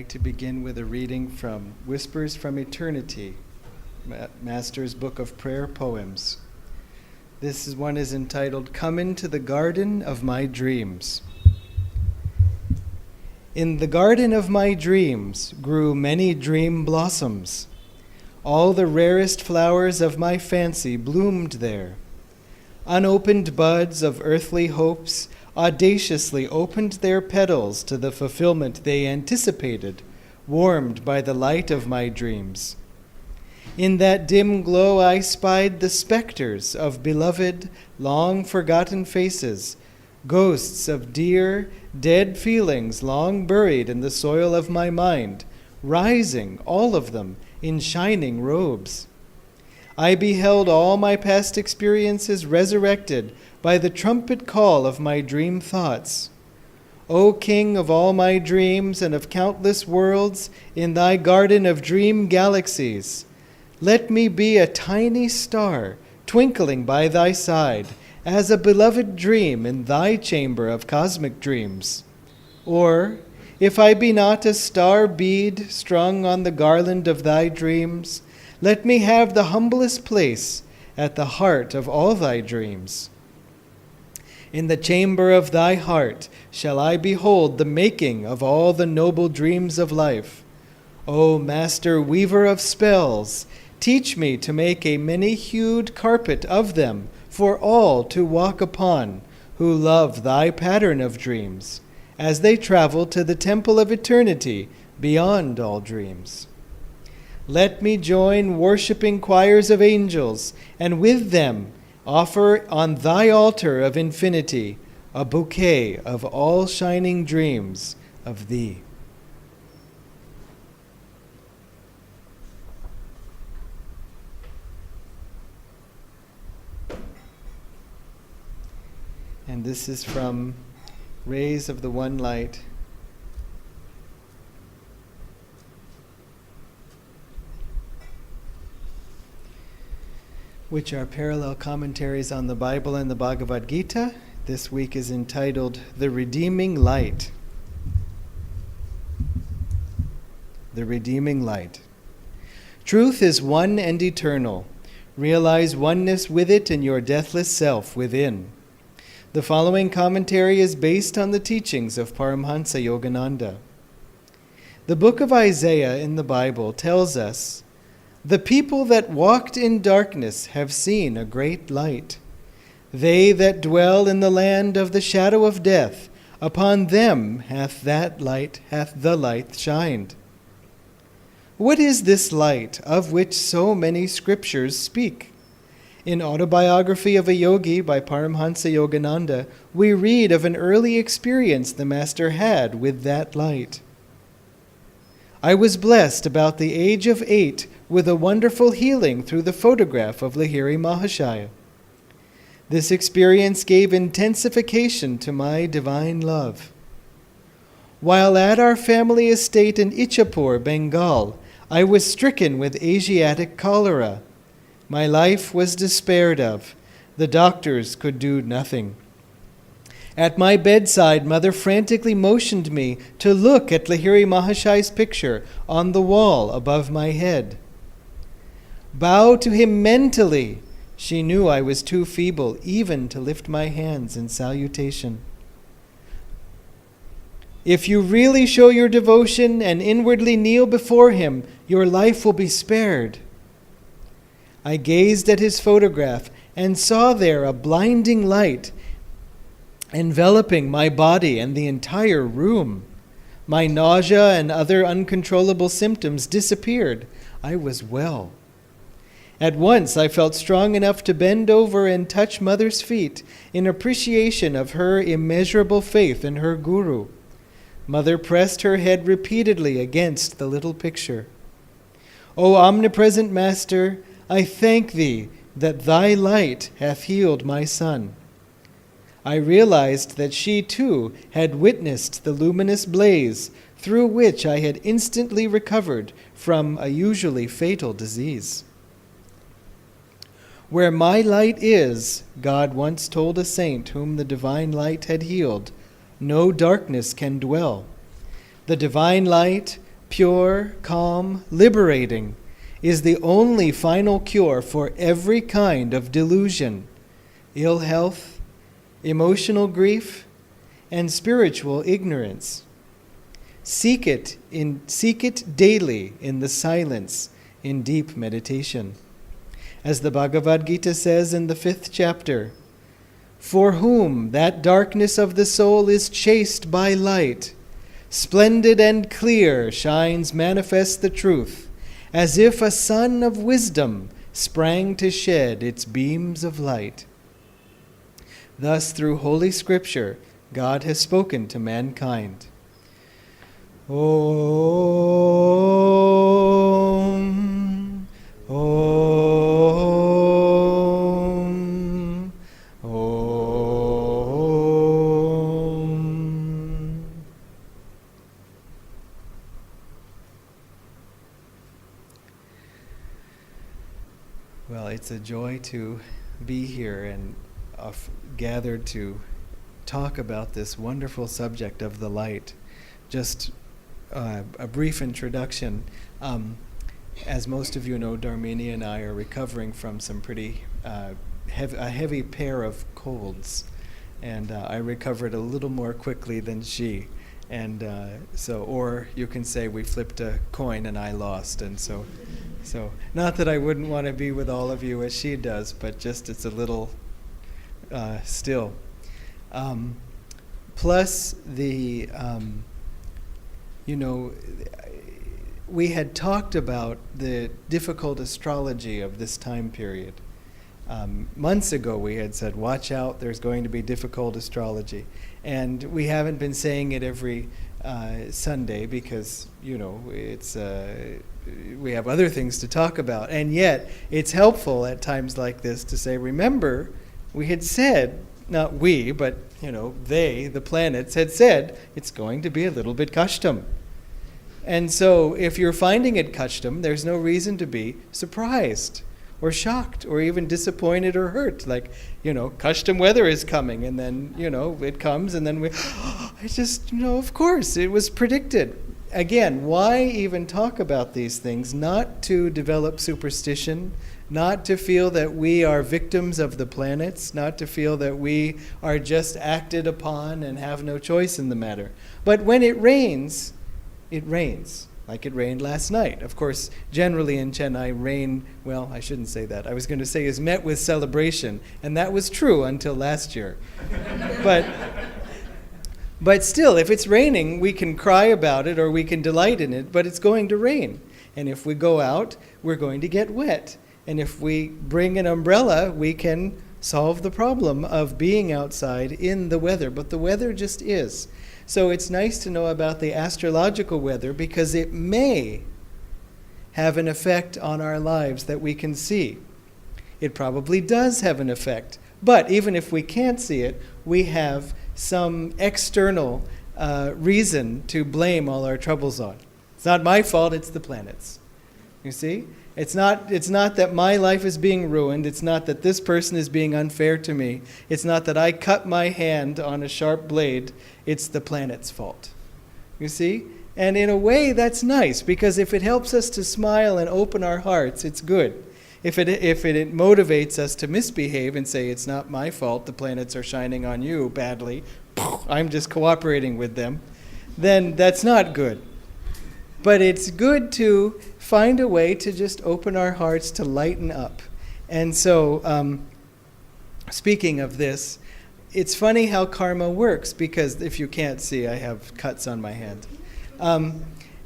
like to begin with a reading from Whispers from Eternity, Master's Book of Prayer Poems. This one is entitled, Come Into the Garden of My Dreams. In the garden of my dreams grew many dream blossoms. All the rarest flowers of my fancy bloomed there. Unopened buds of earthly hopes audaciously opened their petals to the fulfillment they anticipated, warmed by the light of my dreams. In that dim glow I spied the specters of beloved, long-forgotten faces, ghosts of dear, dead feelings long buried in the soil of my mind, rising, all of them, in shining robes. I beheld all my past experiences resurrected by the trumpet call of my dream thoughts. O King of all my dreams and of countless worlds in thy garden of dream galaxies, let me be a tiny star twinkling by thy side as a beloved dream in thy chamber of cosmic dreams. Or, if I be not a star bead strung on the garland of thy dreams, let me have the humblest place at the heart of all thy dreams. In the chamber of thy heart shall I behold the making of all the noble dreams of life. O Master Weaver of spells, teach me to make a many-hued carpet of them for all to walk upon who love thy pattern of dreams, as they travel to the temple of eternity beyond all dreams. Let me join worshiping choirs of angels, and with them offer on thy altar of infinity a bouquet of all shining dreams of thee. And this is from Rays of the One Light. Which are parallel commentaries on the Bible and the Bhagavad Gita. This week is entitled The Redeeming Light. The Redeeming Light. Truth is one and eternal. Realize oneness with it in your deathless self within. The following commentary is based on the teachings of Paramhansa Yogananda. The book of Isaiah in the Bible tells us, the people that walked in darkness have seen a great light. They that dwell in the land of the shadow of death, upon them hath the light shined. What is this light of which so many scriptures speak? In Autobiography of a Yogi by Paramhansa Yogananda, we read of an early experience the Master had with that light. I was blessed about the age of 8 with a wonderful healing through the photograph of Lahiri Mahashaya. This experience gave intensification to my divine love. While at our family estate in Ichapur, Bengal, I was stricken with Asiatic cholera. My life was despaired of. The doctors could do nothing. At my bedside, Mother frantically motioned me to look at Lahiri Mahashaya's picture on the wall above my head. Bow to him mentally. She knew I was too feeble even to lift my hands in salutation. If you really show your devotion and inwardly kneel before him, your life will be spared. I gazed at his photograph and saw there a blinding light enveloping my body and the entire room. My nausea and other uncontrollable symptoms disappeared. I was well. At once I felt strong enough to bend over and touch Mother's feet in appreciation of her immeasurable faith in her Guru. Mother pressed her head repeatedly against the little picture. O omnipresent Master, I thank thee that thy light hath healed my son. I realized that she too had witnessed the luminous blaze through which I had instantly recovered from a usually fatal disease. Where my light is, God once told a saint whom the divine light had healed, no darkness can dwell. The divine light, pure, calm, liberating, is the only final cure for every kind of delusion, ill health, emotional grief, and spiritual ignorance. Seek it daily in the silence, in deep meditation. As the Bhagavad Gita says in the 5th chapter, "For whom that darkness of the soul is chased by light, splendid and clear shines manifest the truth, as if a sun of wisdom sprang to shed its beams of light." Thus, through Holy Scripture, God has spoken to mankind. Om, Om, Om. Well, it's a joy to be here and gathered to talk about this wonderful subject of the light. Just a brief introduction. As most of you know, Dharmini and I are recovering from some pretty a heavy pair of colds, and I recovered a little more quickly than she. And or you can say we flipped a coin and I lost, and so not that I wouldn't want to be with all of you as she does, but just it's a little still. Plus the, we had talked about the difficult astrology of this time period. Months ago we had said, watch out, there's going to be difficult astrology. And we haven't been saying it every Sunday because, it's we have other things to talk about. And yet, it's helpful at times like this to say, remember, we had said, not we, but, they, the planets, had said, it's going to be a little bit custom. And so, if you're finding it custom, there's no reason to be surprised or shocked or even disappointed or hurt. Like, custom weather is coming, and then, it comes, and then of course, it was predicted. Again, why even talk about these things? Not to develop superstition, not to feel that we are victims of the planets, not to feel that we are just acted upon and have no choice in the matter. But when it rains, like it rained last night. Of course, generally in Chennai, rain, well, I shouldn't say that. I was going to say is met with celebration, and that was true until last year. But still, if it's raining, we can cry about it or we can delight in it, but it's going to rain. And if we go out, we're going to get wet. And if we bring an umbrella, we can solve the problem of being outside in the weather. But the weather just is. So it's nice to know about the astrological weather because it may have an effect on our lives that we can see. It probably does have an effect. But even if we can't see it, we have some external reason to blame all our troubles on. It's not my fault, it's the planets. You see? It's not that my life is being ruined. It's not that this person is being unfair to me. It's not that I cut my hand on a sharp blade. It's the planet's fault. You see? And in a way, that's nice, because if it helps us to smile and open our hearts, it's good. If it motivates us to misbehave and say, it's not my fault, the planets are shining on you badly, I'm just cooperating with them, then that's not good. But it's good to find a way to just open our hearts to lighten up. And so, speaking of this, it's funny how karma works, because if you can't see, I have cuts on my hand.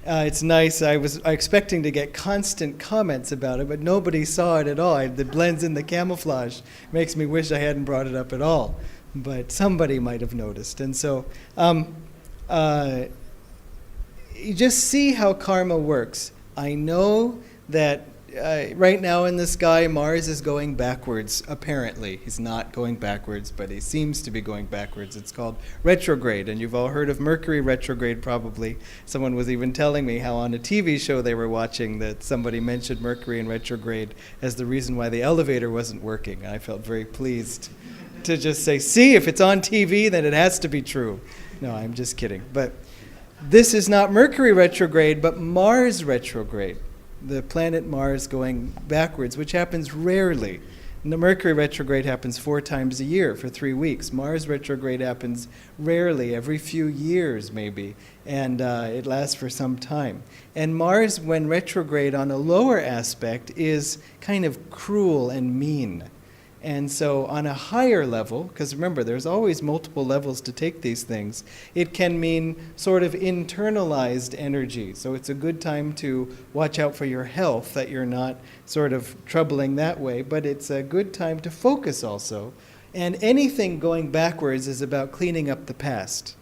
It's nice. I was expecting to get constant comments about it, but nobody saw it at all. It blends in the camouflage. Makes me wish I hadn't brought it up at all. But somebody might have noticed. And so you just see how karma works. I know that right now in the sky, Mars is going backwards, apparently. He's not going backwards, but he seems to be going backwards. It's called retrograde, and you've all heard of Mercury retrograde probably. Someone was even telling me how on a TV show they were watching that somebody mentioned Mercury in retrograde as the reason why the elevator wasn't working. I felt very pleased to just say, see, if it's on TV, then it has to be true. No, I'm just kidding. But This is not Mercury retrograde, but Mars retrograde. The planet Mars going backwards, which happens rarely. And the Mercury retrograde happens 4 times a year for 3 weeks. Mars retrograde happens rarely, every few years maybe, and it lasts for some time. And Mars, when retrograde on a lower aspect, is kind of cruel and mean. And so on a higher level, because remember, there's always multiple levels to take these things, it can mean sort of internalized energy. So it's a good time to watch out for your health, that you're not sort of troubling that way, but it's a good time to focus also. And anything going backwards is about cleaning up the past.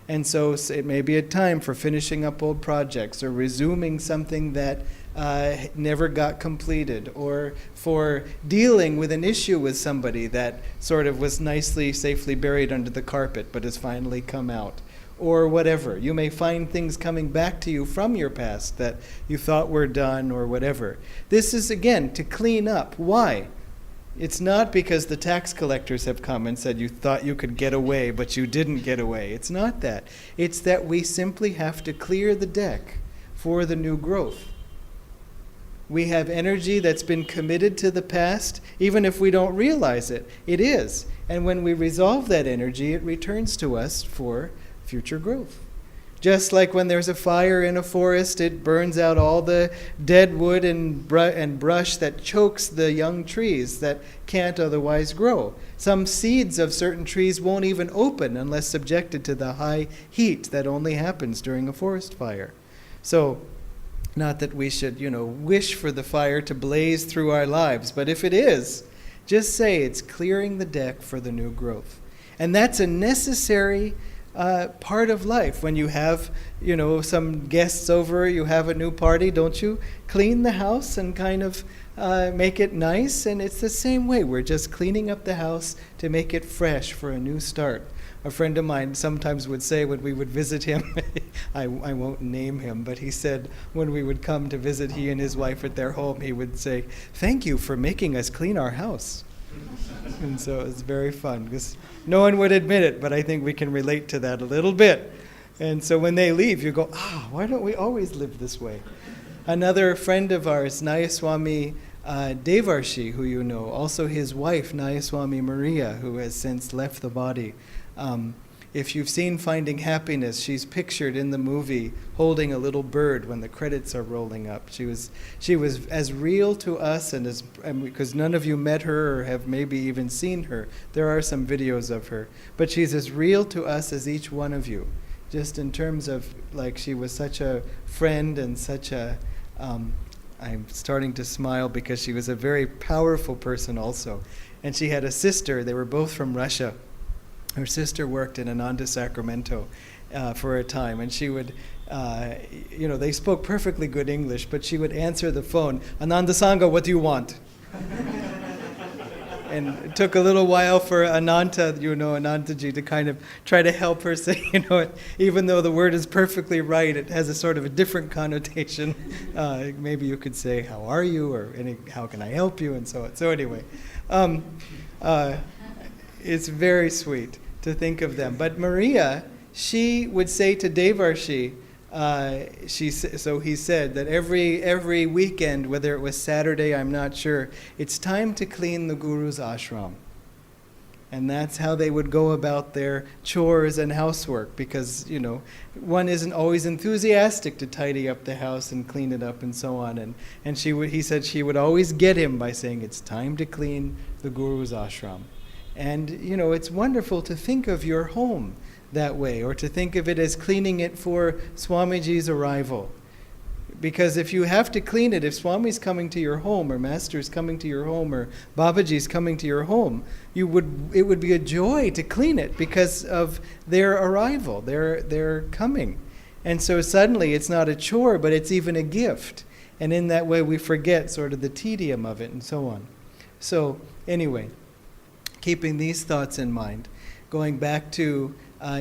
And so it may be a time for finishing up old projects or resuming something that never got completed, or for dealing with an issue with somebody that sort of was nicely, safely buried under the carpet but has finally come out, or whatever. You may find things coming back to you from your past that you thought were done or whatever. This is, again, to clean up. Why? It's not because the tax collectors have come and said you thought you could get away, but you didn't get away. It's not that. It's that we simply have to clear the deck for the new growth. We have energy that's been committed to the past, even if we don't realize it. It is. And when we resolve that energy, it returns to us for future growth. Just like when there's a fire in a forest, it burns out all the dead wood and brush that chokes the young trees that can't otherwise grow. Some seeds of certain trees won't even open unless subjected to the high heat that only happens during a forest fire. So, not that we should, wish for the fire to blaze through our lives, but if it is, just say it's clearing the deck for the new growth. And that's a necessary part of life. When you have, some guests over, you have a new party, don't you clean the house and kind of make it nice? And it's the same way. We're just cleaning up the house to make it fresh for a new start. A friend of mine sometimes would say when we would visit him, I won't name him, but he said when we would come to visit he and his wife at their home, he would say, "Thank you for making us clean our house." And so it's very fun, because no one would admit it, but I think we can relate to that a little bit. And so when they leave, you go, why don't we always live this way? Another friend of ours, Nayaswami Devarshi, who you know, also his wife, Nayaswami Maria, who has since left the body. If you've seen Finding Happiness, she's pictured in the movie holding a little bird when the credits are rolling up. She was as real to us, and because none of you met her or have maybe even seen her. There are some videos of her, but she's as real to us as each one of you. Just in terms of, like, she was such a friend and such a. I'm starting to smile because she was a very powerful person also, and she had a sister. They were both from Russia. Her sister worked in Ananda Sacramento for a time, and she would, they spoke perfectly good English, but she would answer the phone, "Ananda Sangha, what do you want?" And it took a little while for Anantaji to kind of try to help her say, even though the word is perfectly right, it has a sort of a different connotation. Maybe you could say, "How are you?" or "How can I help you?" and so on. So anyway, it's very sweet to think of them. But Maria, she would say to Devarshi, so he said that every weekend, whether it was Saturday, I'm not sure, it's time to clean the Guru's ashram. And that's how they would go about their chores and housework, because, one isn't always enthusiastic to tidy up the house and clean it up and so on. And he said she would always get him by saying, "It's time to clean the Guru's ashram." And, it's wonderful to think of your home that way, or to think of it as cleaning it for Swamiji's arrival. Because if you have to clean it, if Swami's coming to your home, or Master's coming to your home, or Babaji's coming to your home, it would be a joy to clean it because of their arrival, their coming. And so suddenly it's not a chore, but it's even a gift. And in that way we forget sort of the tedium of it and so on. So anyway, keeping these thoughts in mind, going back to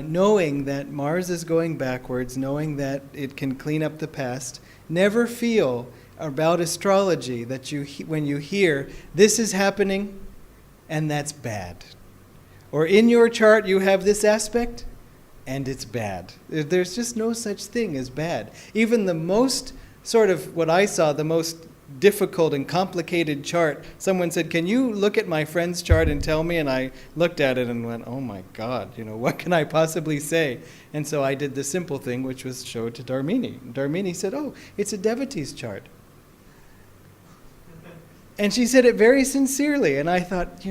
knowing that Mars is going backwards, knowing that it can clean up the past. Never feel about astrology that when you hear, this is happening and that's bad. Or in your chart you have this aspect, and it's bad. There's just no such thing as bad. Even the most sort of, what I saw, the most difficult and complicated chart, someone said, can you look at my friend's chart and tell me? And I looked at it and went, oh my God, what can I possibly say? And so I did the simple thing, which was show it to Dharmini. Dharmini said, oh, it's a devotee's chart. And she said it very sincerely, and I thought,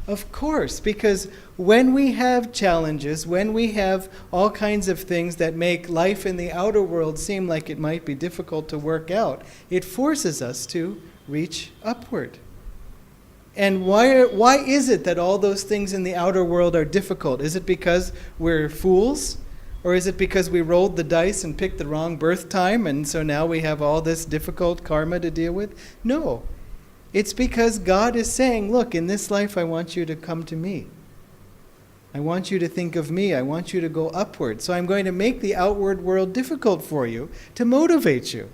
of course, because when we have challenges, when we have all kinds of things that make life in the outer world seem like it might be difficult to work out, it forces us to reach upward. And why is it that all those things in the outer world are difficult? Is it because we're fools? Or is it because we rolled the dice and picked the wrong birth time, and so now we have all this difficult karma to deal with? No. It's because God is saying, look, in this life I want you to come to me. I want you to think of me. I want you to go upward. So I'm going to make the outward world difficult for you to motivate you.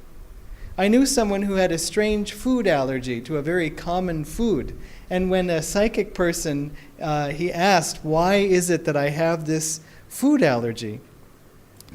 I knew someone who had a strange food allergy to a very common food. And when a psychic person, he asked, why is it that I have this food allergy?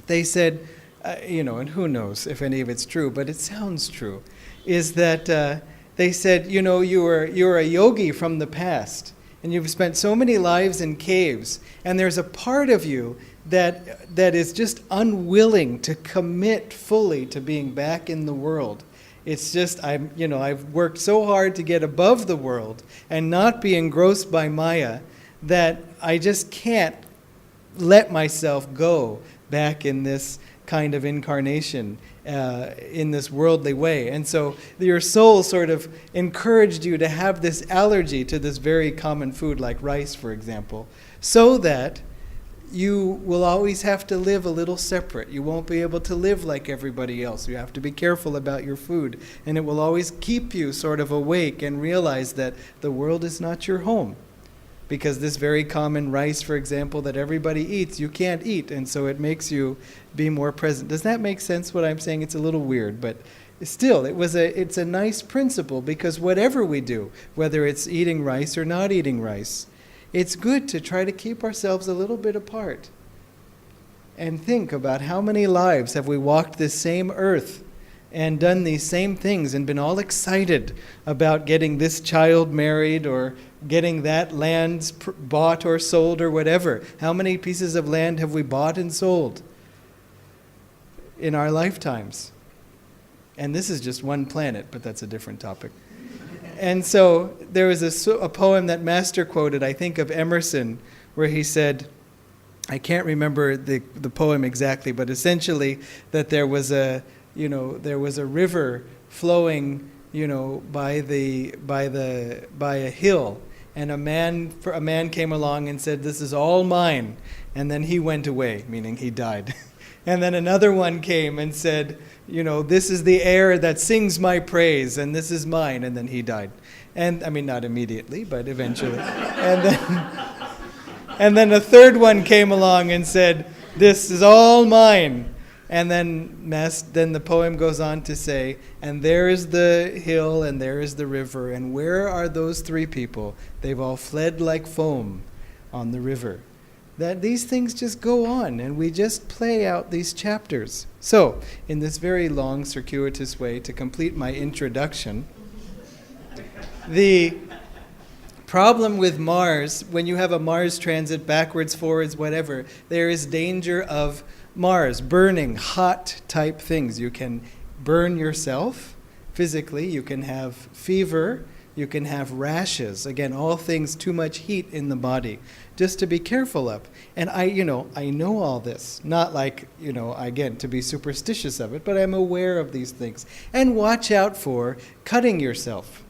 They said, and who knows if any of it's true, but it sounds true, is that they said, you're a yogi from the past, and you've spent so many lives in caves, and there's a part of you that is just unwilling to commit fully to being back in the world. It's just, I've worked so hard to get above the world and not be engrossed by Maya that I just can't let myself go back in this kind of incarnation, in this worldly way. And so your soul sort of encouraged you to have this allergy to this very common food like rice, for example, so that you will always have to live a little separate. You won't be able to live like everybody else. You have to be careful about your food. And it will always keep you sort of awake and realize that the world is not your home. Because this very common rice, for example, that everybody eats, you can't eat, and so it makes you be more present. Does that make sense, what I'm saying? It's a little weird, but still, it's a nice principle, because whatever we do, whether it's eating rice or not eating rice, it's good to try to keep ourselves a little bit apart. And think about how many lives have we walked this same earth and done these same things and been all excited about getting this child married or getting that land bought or sold or whatever. How many pieces of land have we bought and sold in our lifetimes? And this is just one planet, but that's a different topic. And so there was a poem that Master quoted, I think of Emerson, where he said, I can't remember the poem exactly, but essentially that there was a river flowing, by a hill, and a man came along and said, "This is all mine," and then he went away, meaning he died. And then another one came and said, "This is the air that sings my praise, and this is mine," and then he died. And I mean, not immediately, but eventually. And then a third one came along and said, "This is all mine." And then the poem goes on to say, and there is the hill and there is the river, and where are those three people? They've all fled like foam on the river. That these things just go on, and we just play out these chapters. So, in this very long, circuitous way, to complete my introduction, the problem with Mars, when you have a Mars transit backwards, forwards, whatever, there is danger of Mars burning, hot type things. You can burn yourself physically, you can have fever, you can have rashes. Again, all things too much heat in the body, just to be careful of. And I know all this, not like, again, to be superstitious of it, but I'm aware of these things. And watch out for cutting yourself.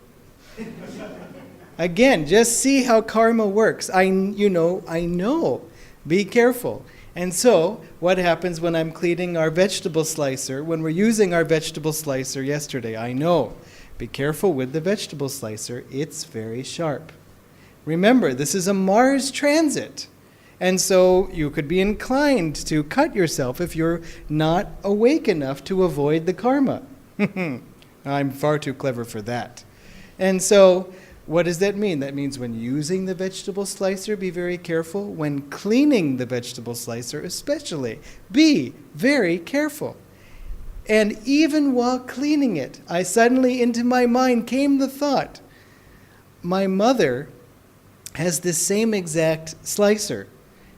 Again, just see how karma works. I know. Be careful. And so, what happens when I'm cleaning our vegetable slicer, when we're using our vegetable slicer yesterday? I know. Be careful with the vegetable slicer. It's very sharp. Remember, this is a Mars transit. And so you could be inclined to cut yourself if you're not awake enough to avoid the karma. I'm far too clever for that. And so What does that mean? That means when using the vegetable slicer, be very careful. When cleaning the vegetable slicer, especially, be very careful. And even while cleaning it, I suddenly, into my mind came the thought, my mother has this same exact slicer.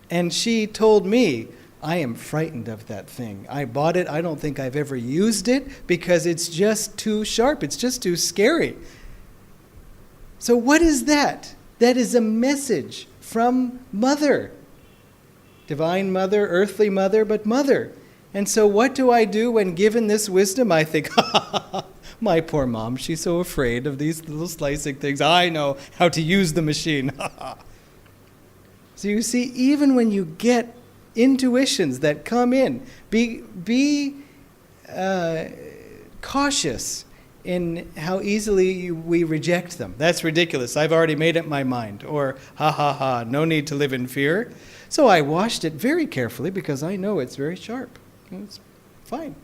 And she told me, I am frightened of that thing. I bought it. I don't think I've ever used it because it's just too sharp. It's just too scary. So what is that? That is a message from Mother. Divine Mother, earthly Mother, but Mother. And so what do I do when given this wisdom? I think, my poor mom, she's so afraid of these little slicing things. I know how to use the machine. So you see, even when you get intuitions that come in, be cautious in how easily we reject them. That's ridiculous. I've already made up my mind. Or, no need to live in fear. So I washed it very carefully because I know it's very sharp. It's fine.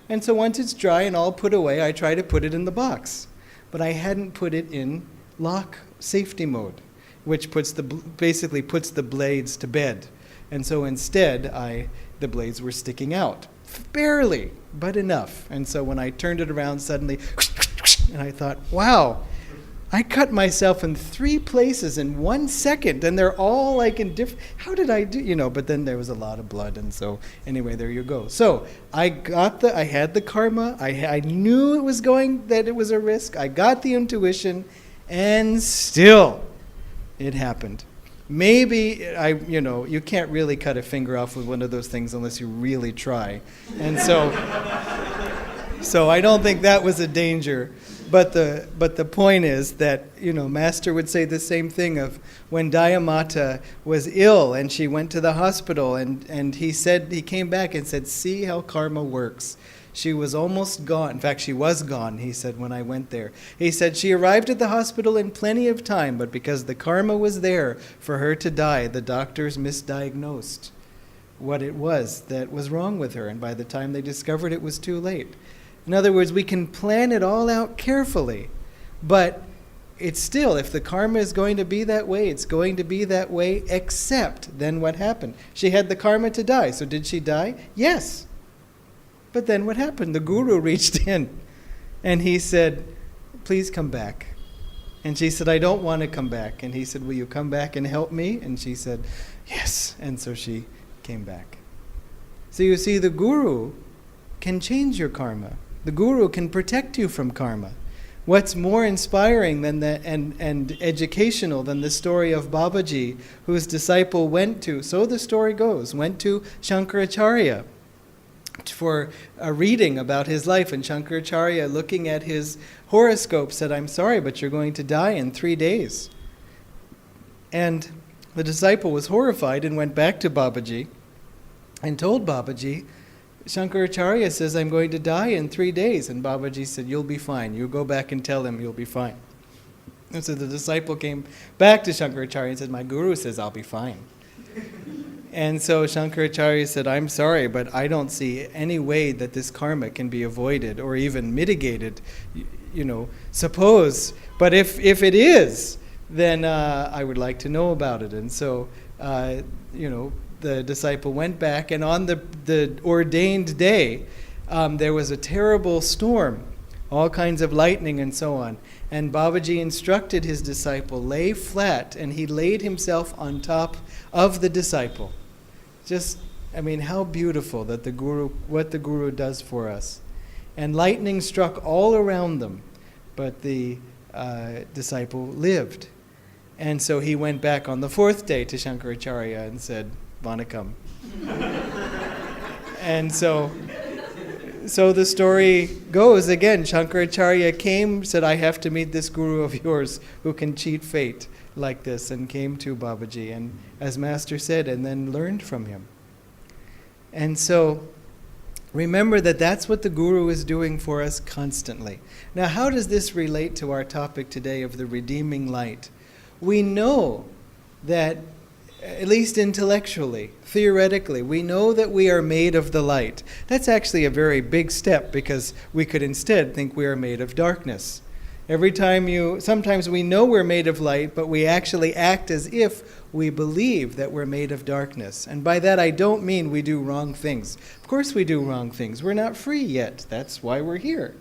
And so once it's dry and all put away, I try to put it in the box. But I hadn't put it in lock safety mode, which basically puts the blades to bed. And so instead, the blades were sticking out. Barely, but enough. And so when I turned it around suddenly, and I thought, wow, I cut myself in 3 places in 1 second, and they're all like in different, how did I do, but then there was a lot of blood, and so anyway, there you go. So I had the karma, I knew that it was a risk, I got the intuition, and still it happened. Maybe, you can't really cut a finger off with one of those things unless you really try. And so I don't think that was a danger. But the point is that, Master would say the same thing of when Dayamata was ill and she went to the hospital and he came back and said, see how karma works. She was almost gone. In fact, she was gone, he said, when I went there. He said she arrived at the hospital in plenty of time, but because the karma was there for her to die, the doctors misdiagnosed what it was that was wrong with her. And by the time they discovered it was too late. In other words, we can plan it all out carefully, but it's still, if the karma is going to be that way, it's going to be that way, except then what happened? She had the karma to die. So did she die? Yes. But then what happened? The guru reached in and he said, please come back. And she said, I don't want to come back. And he said, will you come back and help me? And she said, yes. And so she came back. So you see, the guru can change your karma. The guru can protect you from karma. What's more inspiring than that and educational than the story of Babaji, whose disciple went to, so the story goes, went to Shankaracharya for a reading about his life, and Shankaracharya, looking at his horoscope, said, I'm sorry, but you're going to die in 3 days. And the disciple was horrified and went back to Babaji and told Babaji, Shankaracharya says, I'm going to die in 3 days. And Babaji said, you'll be fine. You go back and tell him you'll be fine. And so the disciple came back to Shankaracharya and said, my guru says I'll be fine. And so Shankaracharya said, I'm sorry, but I don't see any way that this karma can be avoided or even mitigated. Suppose, but if it is, then I would like to know about it. And so, the disciple went back, and on the ordained day, there was a terrible storm, all kinds of lightning and so on. And Babaji instructed his disciple, lay flat, and he laid himself on top of the disciple. How beautiful that what the guru does for us. And lightning struck all around them, but the disciple lived. And so he went back on the 4th day to Shankaracharya and said, Vanakkam. And so the story goes again. Shankaracharya came, said, I have to meet this guru of yours who can cheat fate like this, and came to Babaji, and as Master said, and then learned from him. And so remember that that's what the guru is doing for us constantly. Now, how does this relate to our topic today of the redeeming light? We know that, at least intellectually, theoretically, we know that we are made of the light. That's actually a very big step, because we could instead think we are made of darkness. Sometimes we know we're made of light, but we actually act as if we believe that we're made of darkness. And by that I don't mean we do wrong things. Of course we do wrong things. We're not free yet. That's why we're here.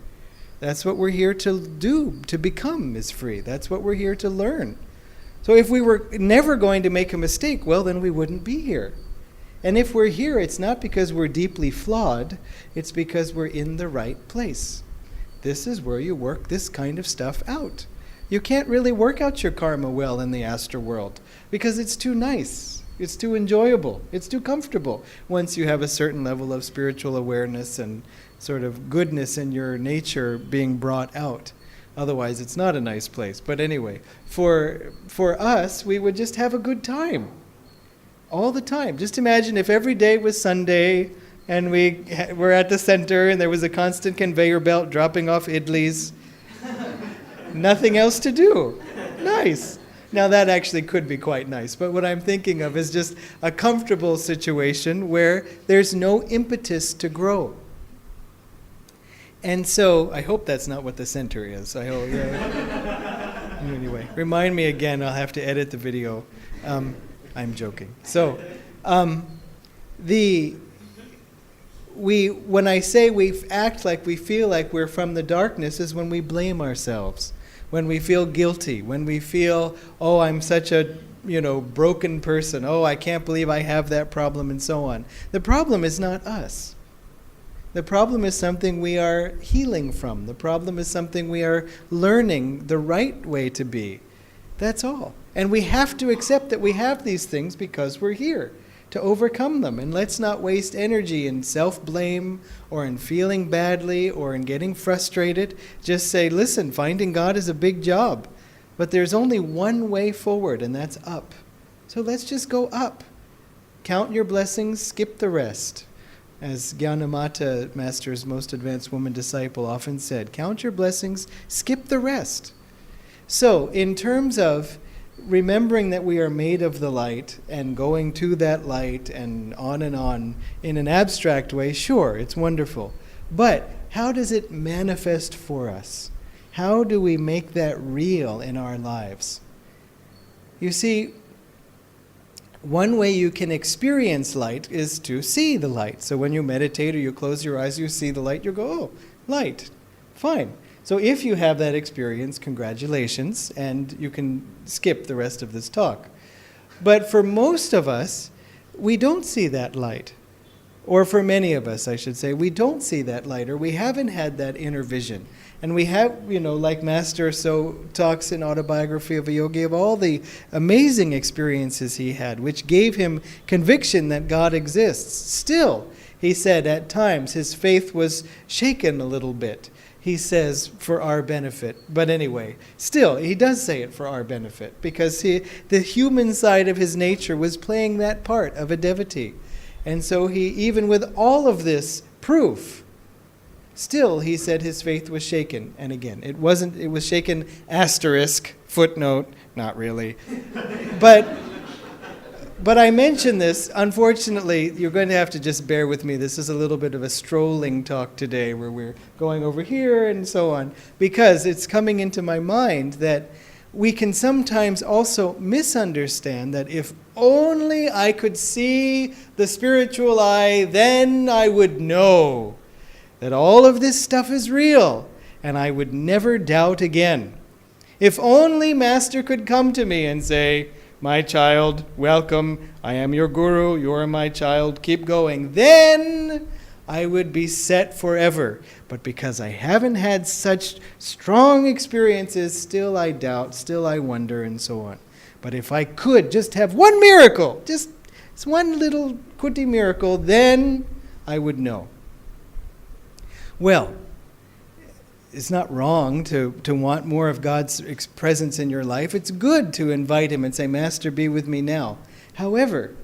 That's what we're here to do, to become is free. That's what we're here to learn. So if we were never going to make a mistake, well, then we wouldn't be here. And if we're here, it's not because we're deeply flawed, it's because we're in the right place. This is where you work this kind of stuff out. You can't really work out your karma well in the astral world because it's too nice, it's too enjoyable, it's too comfortable once you have a certain level of spiritual awareness and sort of goodness in your nature being brought out. Otherwise, it's not a nice place. But anyway, for us, we would just have a good time all the time. Just imagine if every day was Sunday and we were at the center and there was a constant conveyor belt dropping off idlis. Nothing else to do. Nice. Now that actually could be quite nice, but what I'm thinking of is just a comfortable situation where there's no impetus to grow. And so, I hope that's not what the center is. I hope, yeah. Anyway, remind me again, I'll have to edit the video. I'm joking. So, when I say we act like we feel like we're from the darkness is when we blame ourselves, when we feel guilty, when we feel, oh, I'm such a broken person, oh, I can't believe I have that problem, and so on. The problem is not us. The problem is something we are healing from. The problem is something we are learning the right way to be. That's all. And we have to accept that we have these things because we're here to overcome them. And let's not waste energy in self-blame or in feeling badly or in getting frustrated. Just say, listen, finding God is a big job. But there's only one way forward, and that's up. So let's just go up. Count your blessings, skip the rest. As Gyanamata, Master's most advanced woman disciple, often said, count your blessings, skip the rest. So, in terms of remembering that we are made of the light and going to that light and on in an abstract way, sure, it's wonderful. But how does it manifest for us? How do we make that real in our lives? You see, one way you can experience light is to see the light. So when you meditate or you close your eyes, you see the light, you go, oh, light, fine. So if you have that experience, congratulations, and you can skip the rest of this talk. But for most of us, we don't see that light. Or for many of us, I should say, we don't see that light, or we haven't had that inner vision. And we have, like Master so talks in Autobiography of a Yogi, of all the amazing experiences he had, which gave him conviction that God exists. Still, he said at times his faith was shaken a little bit. He says, for our benefit. But anyway, still, he does say it for our benefit, because the human side of his nature was playing that part of a devotee. And so he, even with all of this proof, still, he said his faith was shaken. And again, it was shaken, asterisk, footnote, not really. But I mention this, unfortunately, you're going to have to just bear with me. This is a little bit of a strolling talk today where we're going over here and so on, because it's coming into my mind that we can sometimes also misunderstand that if only I could see the spiritual eye, then I would know that all of this stuff is real, and I would never doubt again. If only Master could come to me and say, my child, welcome, I am your guru, you are my child, keep going, then I would be set forever. But because I haven't had such strong experiences, still I doubt, still I wonder, and so on. But if I could just have one miracle, just one little kuti miracle, then I would know. Well, it's not wrong to want more of God's presence in your life. It's good to invite him and say, Master, be with me now. However,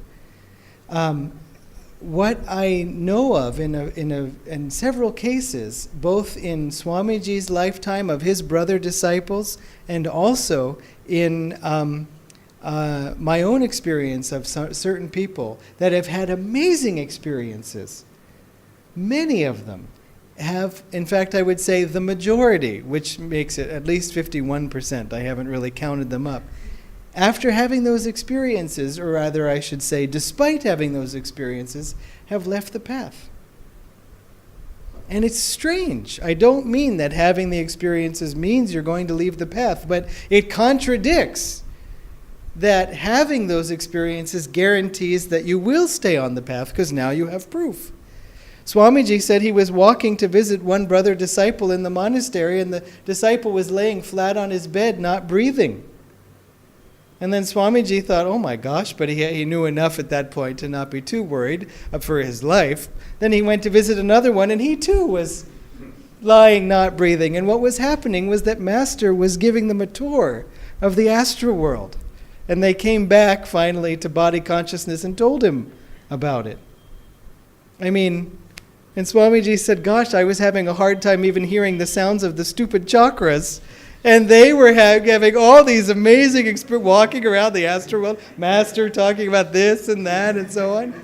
what I know of in several cases, both in Swamiji's lifetime of his brother disciples, and also in my own experience of certain people that have had amazing experiences, many of them, have, in fact, I would say the majority, which makes it at least 51%, I haven't really counted them up, after having those experiences, or rather I should say despite having those experiences, have left the path. And it's strange. I don't mean that having the experiences means you're going to leave the path, but it contradicts that having those experiences guarantees that you will stay on the path, because now you have proof. Swamiji said he was walking to visit one brother disciple in the monastery, and the disciple was laying flat on his bed, not breathing. And then Swamiji thought, oh my gosh, but he knew enough at that point to not be too worried for his life. Then he went to visit another one, and he too was lying, not breathing. And what was happening was that Master was giving them a tour of the astral world. And they came back finally to body consciousness and told him about it. I mean, and Swamiji said, gosh, I was having a hard time even hearing the sounds of the stupid chakras. And they were having all these amazing experiences, walking around the astral world, Master talking about this and that and so on.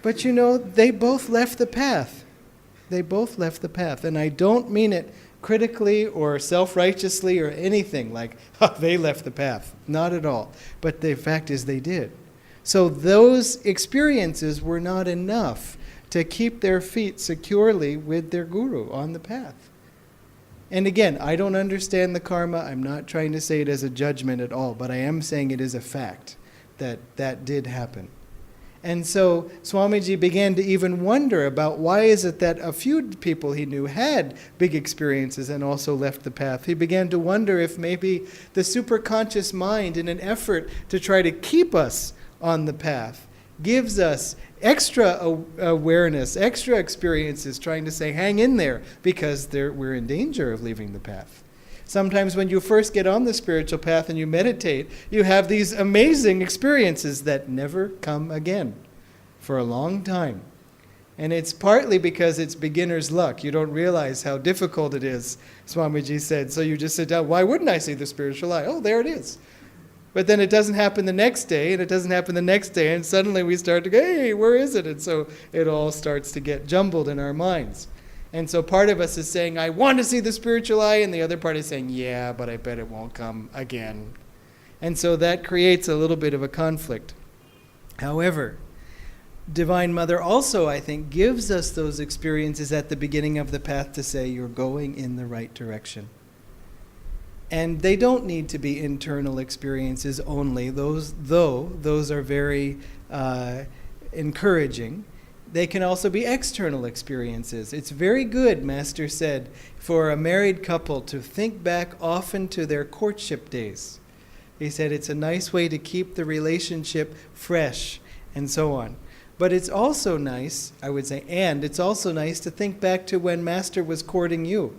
But you know, they both left the path. They both left the path. And I don't mean it critically or self-righteously or anything like, oh, they left the path. Not at all. But the fact is they did. So those experiences were not enough to keep their feet securely with their guru on the path. And again, I don't understand the karma. I'm not trying to say it as a judgment at all, but I am saying it is a fact that that did happen. And so Swamiji began to even wonder about why is it that a few people he knew had big experiences and also left the path. He began to wonder if maybe the superconscious mind, in an effort to try to keep us on the path, gives us extra awareness, extra experiences, trying to say, hang in there, because we're in danger of leaving the path. Sometimes when you first get on the spiritual path and you meditate, you have these amazing experiences that never come again for a long time. And it's partly because it's beginner's luck. You don't realize how difficult it is, Swamiji said. So you just sit down, why wouldn't I see the spiritual light? Oh, there it is. But then it doesn't happen the next day, and it doesn't happen the next day, and suddenly we start to go, hey, where is it? And so it all starts to get jumbled in our minds. And so part of us is saying, I want to see the spiritual eye, and the other part is saying, yeah, but I bet it won't come again. And so that creates a little bit of a conflict. However, Divine Mother also, I think, gives us those experiences at the beginning of the path to say, you're going in the right direction. And they don't need to be internal experiences only. Those are very encouraging. They can also be external experiences. It's very good, Master said, for a married couple to think back often to their courtship days. He said it's a nice way to keep the relationship fresh and so on. But it's also nice, I would say, and it's also nice to think back to when Master was courting you.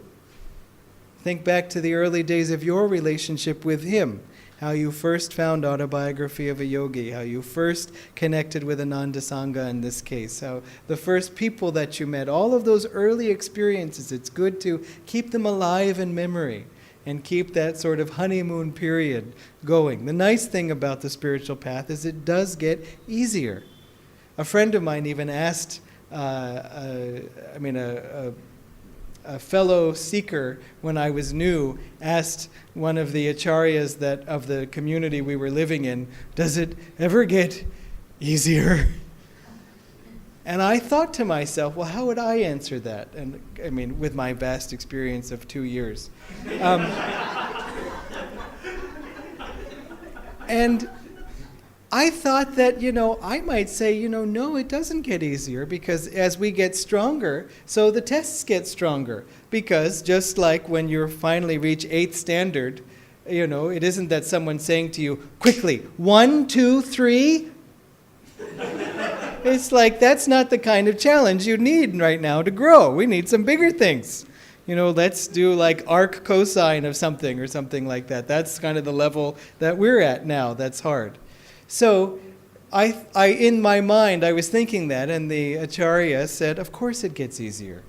Think back to the early days of your relationship with him, how you first found Autobiography of a Yogi, how you first connected with Ananda Sangha in this case, how the first people that you met, all of those early experiences, it's good to keep them alive in memory and keep that sort of honeymoon period going. The nice thing about the spiritual path is it does get easier. A friend of mine even asked, a fellow seeker, when I was new, asked one of the acharyas of the community we were living in, does it ever get easier? And I thought to myself, well, how would I answer that? And I mean, with my vast experience of 2 years. And I thought that, I might say, no, it doesn't get easier, because as we get stronger, so the tests get stronger. Because just like when you finally reach 8th standard, it isn't that someone's saying to you, quickly, 1, 2, 3. It's like, that's not the kind of challenge you need right now to grow. We need some bigger things. Let's do like arc cosine of something or something like that. That's kind of the level that we're at now. That's hard. So I in my mind, I was thinking that, and the Acharya said, of course it gets easier.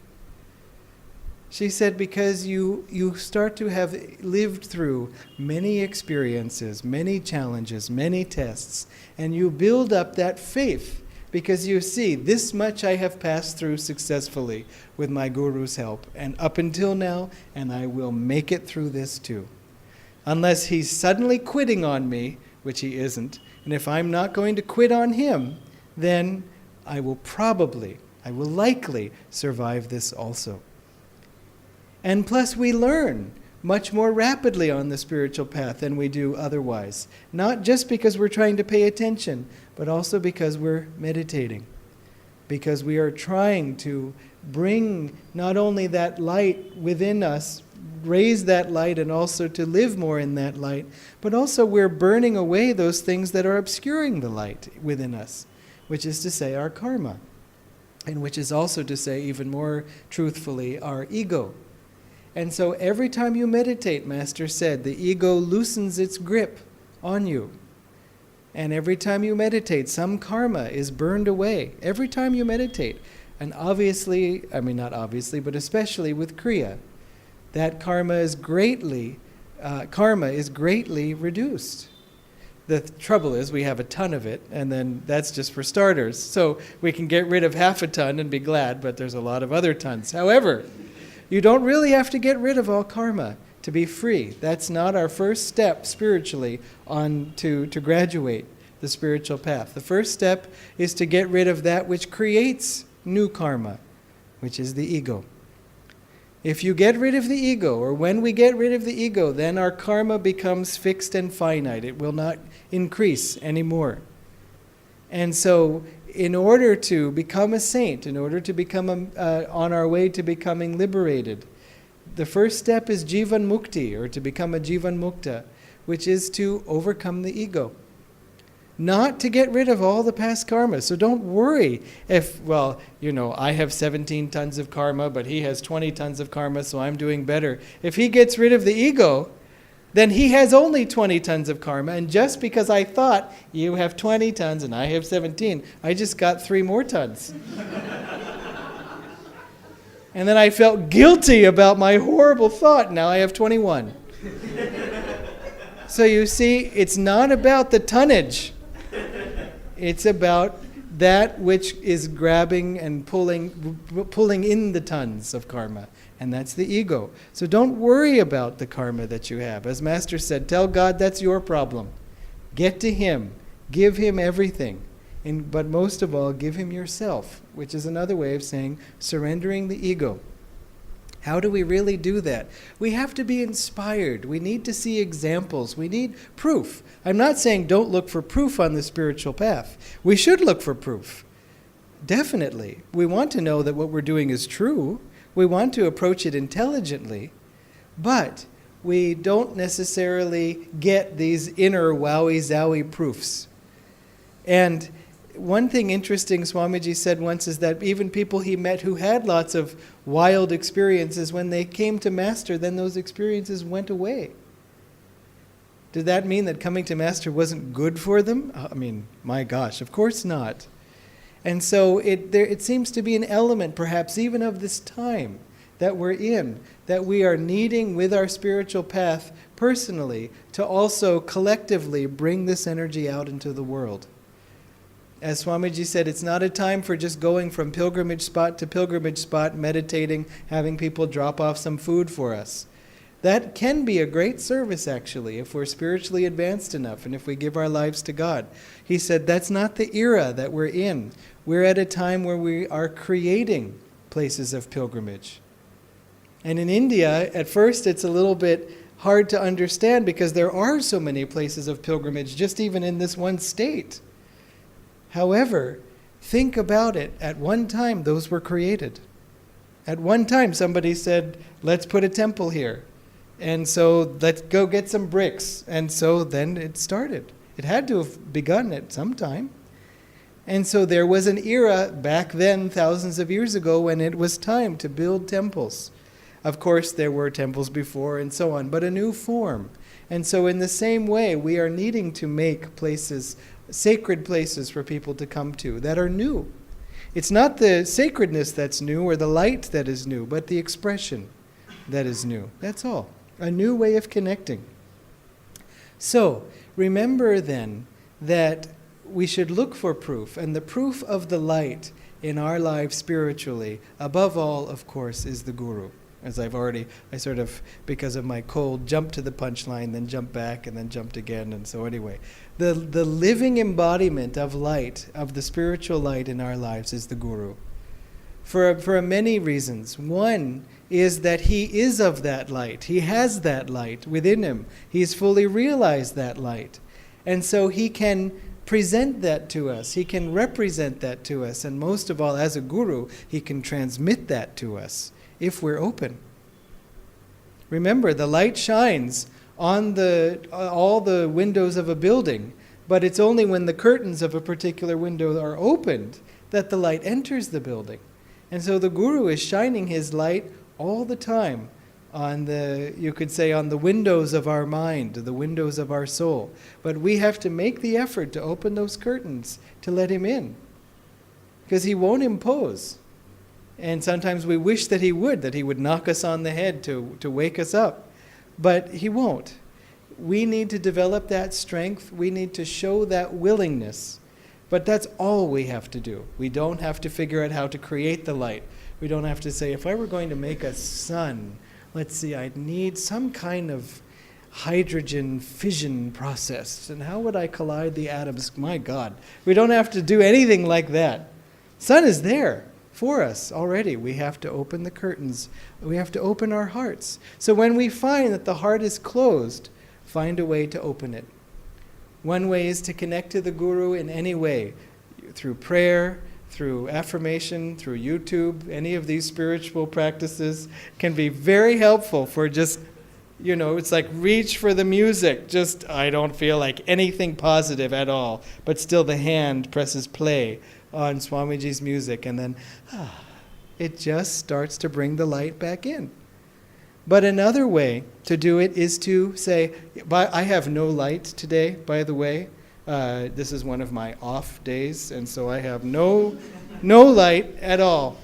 She said, because you start to have lived through many experiences, many challenges, many tests, and you build up that faith, because you see, this much I have passed through successfully with my Guru's help, and up until now, and I will make it through this too. Unless he's suddenly quitting on me, which he isn't, and if I'm not going to quit on him, then I will likely survive this also. And plus we learn much more rapidly on the spiritual path than we do otherwise. Not just because we're trying to pay attention, but also because we're meditating. Because we are trying to bring not only that light within us, raise that light, and also to live more in that light, but also we're burning away those things that are obscuring the light within us, which is to say our karma, and which is also to say, even more truthfully, our ego. And so every time you meditate, Master said, the ego loosens its grip on you. And every time you meditate, some karma is burned away. Every time you meditate. And obviously, not obviously, but especially with Kriya, that karma is greatly reduced. The trouble is we have a ton of it, and then that's just for starters. So we can get rid of half a ton and be glad, but there's a lot of other tons. However, you don't really have to get rid of all karma to be free. That's not our first step spiritually on to graduate the spiritual path. The first step is to get rid of that which creates new karma, which is the ego. If you get rid of the ego, or when we get rid of the ego, then our karma becomes fixed and finite. It will not increase anymore. And so, in order to become a saint, in order to become on our way to becoming liberated, the first step is Jivan Mukti, or to become a Jivan Mukta, which is to overcome the ego. Not to get rid of all the past karma. So don't worry if, I have 17 tons of karma, but he has 20 tons of karma, so I'm doing better. If he gets rid of the ego, then he has only 20 tons of karma, and just because I thought you have 20 tons and I have 17, I just got 3 more tons. And then I felt guilty about my horrible thought. Now I have 21. So you see, it's not about the tonnage. It's about that which is grabbing and pulling in the tons of karma. And that's the ego. So don't worry about the karma that you have. As Master said, tell God that's your problem. Get to Him. Give Him everything. But most of all, give Him yourself, which is another way of saying surrendering the ego. How do we really do that? We have to be inspired. We need to see examples. We need proof. I'm not saying don't look for proof on the spiritual path. We should look for proof. Definitely. We want to know that what we're doing is true. We want to approach it intelligently. But we don't necessarily get these inner wowie-zowie proofs. And one thing interesting Swamiji said once is that even people he met who had lots of wild experiences, when they came to Master, then those experiences went away. Did that mean that coming to Master wasn't good for them? My gosh, of course not. And so it seems to be an element, perhaps even of this time that we're in, that we are needing with our spiritual path personally to also collectively bring this energy out into the world. As Swamiji said, it's not a time for just going from pilgrimage spot to pilgrimage spot, meditating, having people drop off some food for us. That can be a great service, actually, if we're spiritually advanced enough and if we give our lives to God. He said that's not the era that we're in. We're at a time where we are creating places of pilgrimage. And in India, at first it's a little bit hard to understand because there are so many places of pilgrimage, just even in this one state. However, think about it. At one time, those were created. At one time, somebody said, let's put a temple here. And so let's go get some bricks. And so then it started. It had to have begun at some time. And so there was an era back then, thousands of years ago, when it was time to build temples. Of course, there were temples before and so on, but a new form. And so in the same way, we are needing to make places, sacred places for people to come to that are new. It's not the sacredness that's new or the light that is new, but the expression that is new. That's all. A new way of connecting. So, remember then that we should look for proof. And the proof of the light in our lives spiritually, above all, of course, is the Guru. As I sort of, because of my cold, jumped to the punchline, then jumped back, and then jumped again. And so anyway, the living embodiment of light, of the spiritual light in our lives, is the Guru. For many reasons. One is that he is of that light. He has that light within him. He's fully realized that light. And so he can present that to us. He can represent that to us. And most of all, as a guru, he can transmit that to us if we're open. Remember, the light shines on all the windows of a building, but it's only when the curtains of a particular window are opened that the light enters the building. And so the Guru is shining his light all the time on you could say, on the windows of our mind, the windows of our soul. But we have to make the effort to open those curtains to let him in, because he won't impose. And sometimes we wish that he would knock us on the head to wake us up. But he won't. We need to develop that strength. We need to show that willingness. But that's all we have to do. We don't have to figure out how to create the light. We don't have to say, if I were going to make a sun, let's see, I'd need some kind of hydrogen fission process. And how would I collide the atoms? My God. We don't have to do anything like that. Sun is there for us already. We have to open the curtains. We have to open our hearts. So when we find that the heart is closed, find a way to open it. One way is to connect to the Guru in any way, through prayer, through affirmation, through YouTube. Any of these spiritual practices can be very helpful for just, it's like reach for the music. Just, I don't feel like anything positive at all, but still the hand presses play on Swamiji's music, and then it just starts to bring the light back in. But another way to do it is to say, I have no light today, by the way. This is one of my off days, and so I have no light at all.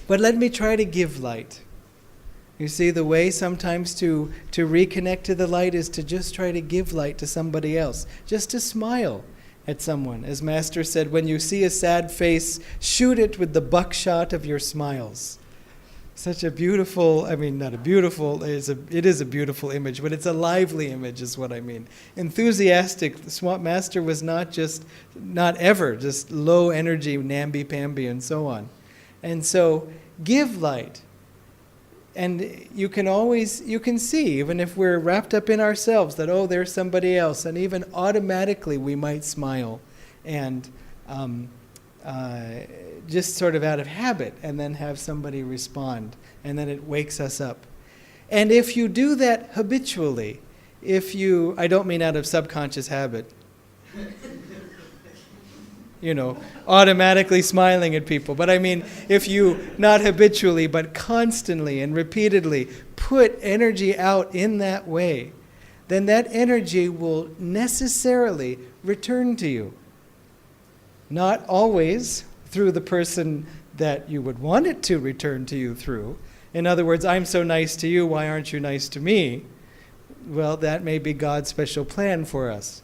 But let me try to give light. You see, the way sometimes to reconnect to the light is to just try to give light to somebody else, just to smile at someone. As Master said, when you see a sad face, shoot it with the buckshot of your smiles. Such a beautiful, it is a beautiful image, but it's a lively image is what I mean. Enthusiastic. Master was not ever just low energy, namby-pamby and so on. And so give light. And you can see, even if we're wrapped up in ourselves, that, there's somebody else. And even automatically we might smile and just sort of out of habit, and then have somebody respond, and then it wakes us up. And if you do that habitually, I don't mean out of subconscious habit, automatically smiling at people, but I mean if you, not habitually, but constantly and repeatedly put energy out in that way, then that energy will necessarily return to you. Not always through the person that you would want it to return to you through. In other words, I'm so nice to you, why aren't you nice to me? Well, that may be God's special plan for us.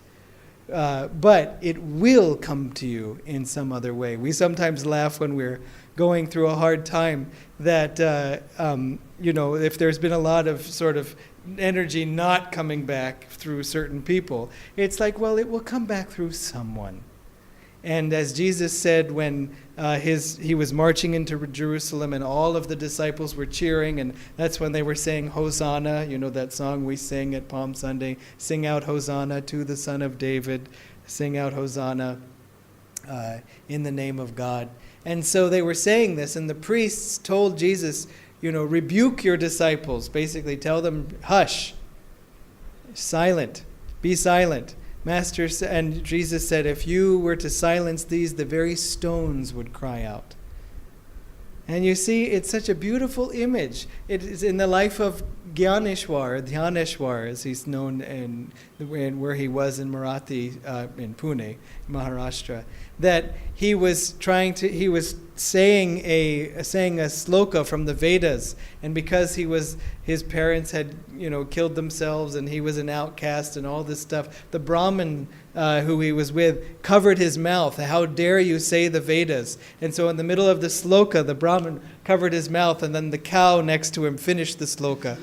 But it will come to you in some other way. We sometimes laugh when we're going through a hard time that, if there's been a lot of sort of energy not coming back through certain people, it's like, well, it will come back through someone. And as Jesus said when he was marching into Jerusalem and all of the disciples were cheering, and that's when they were saying Hosanna, that song we sing at Palm Sunday, sing out Hosanna to the Son of David, sing out Hosanna in the name of God. And so they were saying this, and the priests told Jesus, rebuke your disciples, basically tell them, hush, silent, be silent. Master and Jesus said, if you were to silence these, the very stones would cry out. And you see, it's such a beautiful image. It is in the life of Dhyaneshwar, as he's known in where he was in Marathi, in Pune, Maharashtra, that he was saying a sloka from the Vedas, and because his his parents had, killed themselves and he was an outcast and all this stuff. The Brahmin who he was with covered his mouth. How dare you say the Vedas? And so in the middle of the sloka, the Brahmin covered his mouth, and then the cow next to him finished the sloka.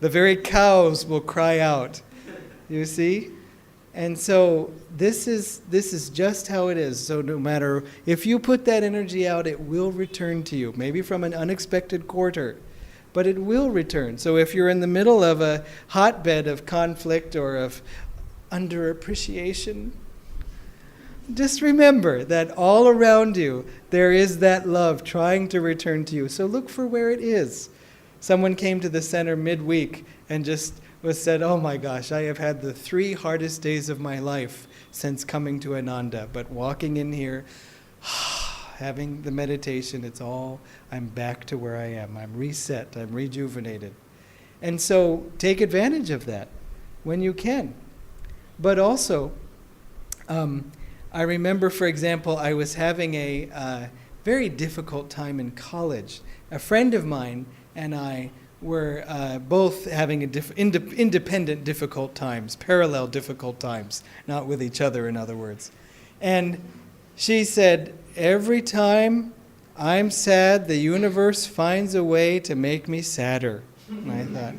The very cows will cry out. You see? And so this is just how it is. So no matter, if you put that energy out, it will return to you. Maybe from an unexpected quarter, but it will return. So if you're in the middle of a hotbed of conflict or of underappreciation, just remember that all around you there is that love trying to return to you. So look for where it is. Someone came to the center midweek and just said, "Oh my gosh, I have had the 3 hardest days of my life since coming to Ananda. But walking in here, having the meditation, I'm back to where I am. I'm reset, I'm rejuvenated." And so take advantage of that when you can. But also, I remember, for example, I was having a very difficult time in college. A friend of mine and I were both having independent difficult times, parallel difficult times, not with each other, in other words. And she said, "Every time I'm sad, the universe finds a way to make me sadder." And I thought,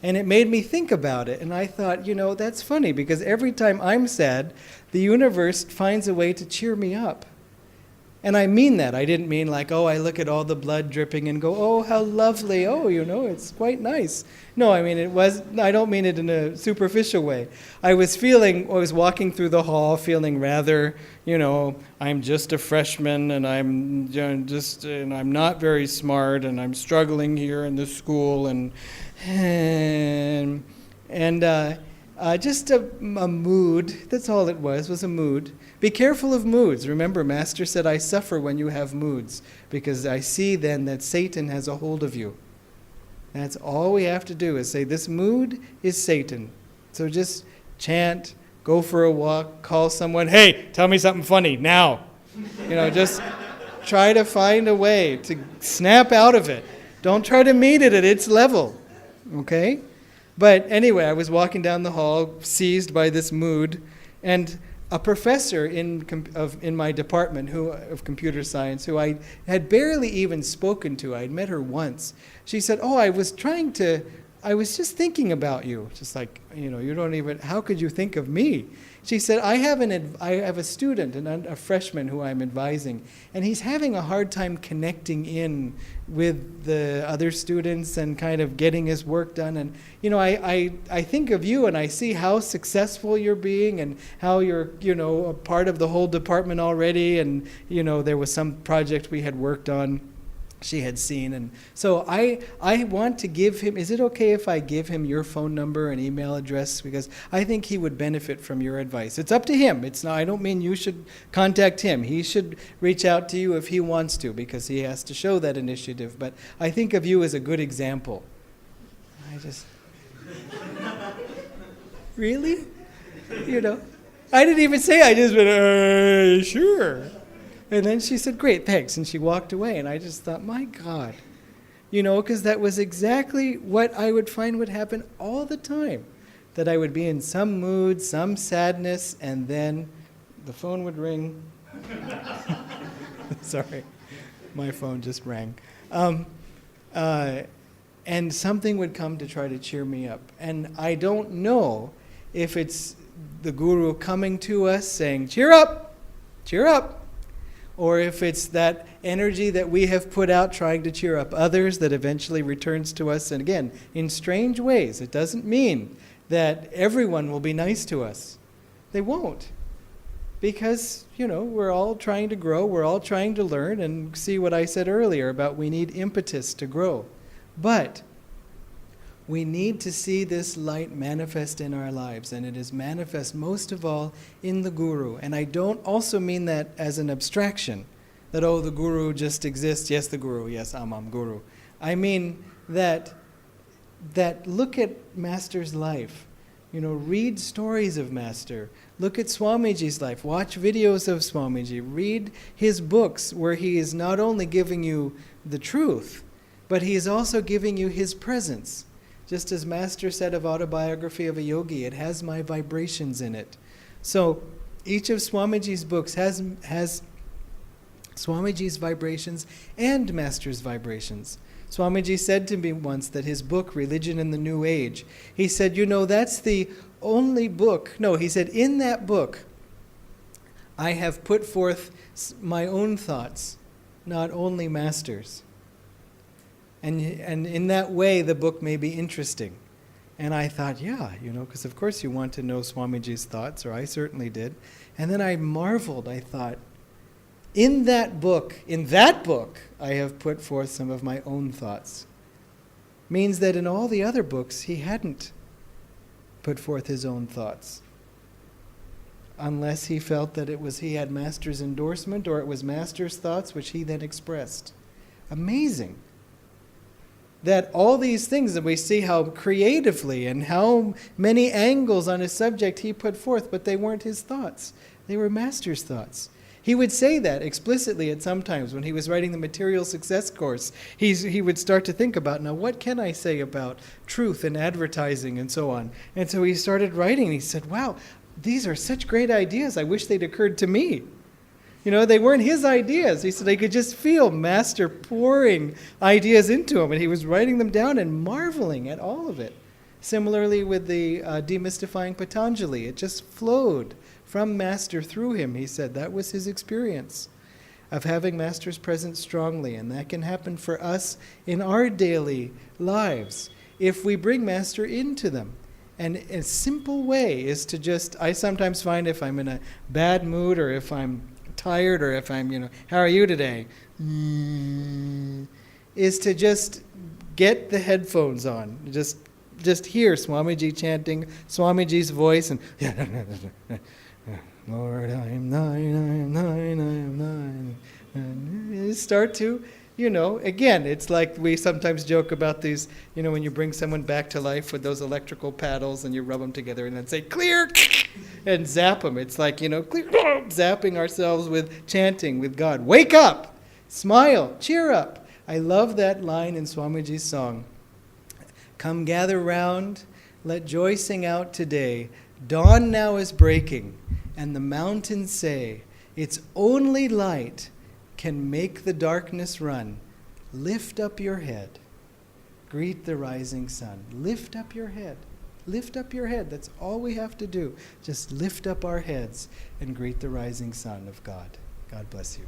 and it made me think about it. And I thought, that's funny, because every time I'm sad, the universe finds a way to cheer me up. And I mean that. I didn't mean like, I look at all the blood dripping and go, "Oh, how lovely. Oh, it's quite nice." No, I mean, I don't mean it in a superficial way. I was walking through the hall feeling rather, I'm just a freshman and I'm not very smart and I'm struggling here in this school and just a mood. That's all it was a mood. Be careful of moods. Remember, Master said, "I suffer when you have moods, because I see then that Satan has a hold of you." That's all we have to do, is say, this mood is Satan. So just chant, go for a walk, call someone, "Hey, tell me something funny, now." Just try to find a way to snap out of it. Don't try to meet it at its level, okay? But anyway, I was walking down the hall, seized by this mood, and a professor in my department of computer science, who I had barely even spoken to, I'd met her once. She said, "Oh, I was just thinking about you." Just like, you don't even, how could you think of me? She said, I have a student, a freshman who I'm advising, and he's having a hard time connecting in with the other students and kind of getting his work done. And, I think of you and I see how successful you're being and how you're, a part of the whole department already. And, there was some project we had worked on, she had seen. And so I want to give him, is it okay if I give him your phone number and email address? Because I think he would benefit from your advice. It's up to him. It's not, I don't mean you should contact him. He should reach out to you if he wants to, because he has to show that initiative. But I think of you as a good example. Really? I didn't even say, I just went, sure. And then she said, "Great, thanks." And she walked away. And I just thought, my God. Because that was exactly what I would find would happen all the time. That I would be in some mood, some sadness, and then the phone would ring. Sorry, my phone just rang. And something would come to try to cheer me up. And I don't know if it's the Guru coming to us saying, "Cheer up, cheer up," or if it's that energy that we have put out trying to cheer up others that eventually returns to us. And again, in strange ways. It doesn't mean that everyone will be nice to us. They won't. Because, we're all trying to grow, we're all trying to learn, and see what I said earlier about we need impetus to grow. But we need to see this light manifest in our lives, and it is manifest most of all in the Guru. And I don't also mean that as an abstraction, that, the Guru just exists. Yes, the Guru. Yes, I'm Guru. I mean that look at Master's life. Read stories of Master. Look at Swamiji's life. Watch videos of Swamiji. Read his books, where he is not only giving you the truth, but he is also giving you his presence. Just as Master said of Autobiography of a Yogi, it has my vibrations in it. So each of Swamiji's books has Swamiji's vibrations and Master's vibrations. Swamiji said to me once that his book, Religion in the New Age, he said, that's the only book. No, he said, in that book, I have put forth my own thoughts, not only Master's. And in that way, the book may be interesting. And I thought, because of course you want to know Swamiji's thoughts, or I certainly did. And then I marveled, I thought, in that book, I have put forth some of my own thoughts. Means that in all the other books, he hadn't put forth his own thoughts. Unless he felt that he had Master's endorsement, or it was Master's thoughts, which he then expressed. Amazing. That all these things that we see how creatively and how many angles on a subject he put forth, but they weren't his thoughts. They were Master's thoughts. He would say that explicitly at some times when he was writing the Material Success course. He would start to think about, now what can I say about truth and advertising and so on? And so he started writing and he said, wow, these are such great ideas. I wish they'd occurred to me. They weren't his ideas. He said he could just feel Master pouring ideas into him, and he was writing them down and marveling at all of it. Similarly with the Demystifying Patanjali, it just flowed from Master through him. He said that was his experience of having Master's presence strongly, and that can happen for us in our daily lives if we bring Master into them. And a simple way is to I sometimes find if I'm in a bad mood, or if I'm tired, or if I'm, how are you today? Is to just get the headphones on. Just hear Swamiji chanting, Swamiji's voice, and Lord, I am thine, I am thine, I am thine. And you start to, again, it's like we sometimes joke about these, when you bring someone back to life with those electrical paddles and you rub them together and then say, clear, and zap them. It's like, clear, zapping ourselves with chanting with God. Wake up, smile, cheer up. I love that line in Swamiji's song. Come gather round, let joy sing out today. Dawn now is breaking, and the mountains say, its only light can make the darkness run. Lift up your head. Greet the rising sun. Lift up your head. Lift up your head. That's all we have to do. Just lift up our heads and greet the rising sun of God. God bless you.